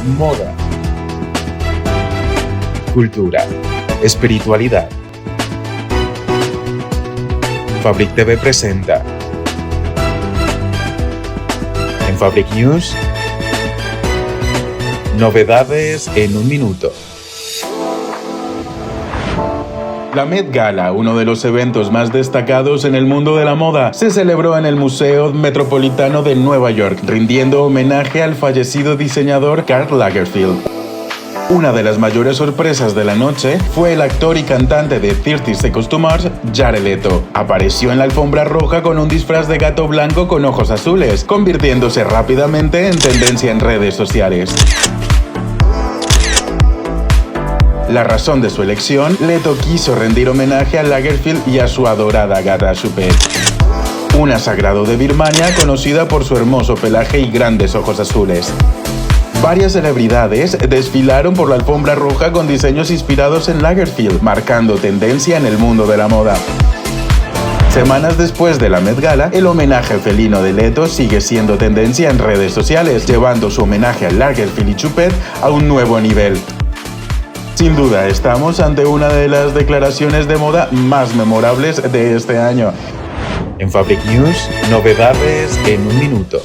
moda, cultura, espiritualidad. Fabric TV presenta en Fabric News novedades en un minuto. La Met Gala, uno de los eventos más destacados en el mundo de la moda, se celebró en el Museo Metropolitano de Nueva York, rindiendo homenaje al fallecido diseñador Karl Lagerfeld. Una de las mayores sorpresas de la noche fue el actor y cantante de 30 Seconds to Mars, Jared Leto. Apareció en la alfombra roja con un disfraz de gato blanco con ojos azules, convirtiéndose rápidamente en tendencia en redes sociales. La razón de su elección, Leto quiso rendir homenaje a Lagerfeld y a su adorada gata Choupette, una sagrado de Birmania conocida por su hermoso pelaje y grandes ojos azules. Varias celebridades desfilaron por la alfombra roja con diseños inspirados en Lagerfeld, marcando tendencia en el mundo de la moda. Semanas después de la Met Gala, el homenaje felino de Leto sigue siendo tendencia en redes sociales, llevando su homenaje a Lagerfeld y Choupette a un nuevo nivel. Sin duda, estamos ante una de las declaraciones de moda más memorables de este año. En Fabric News, novedades en un minuto.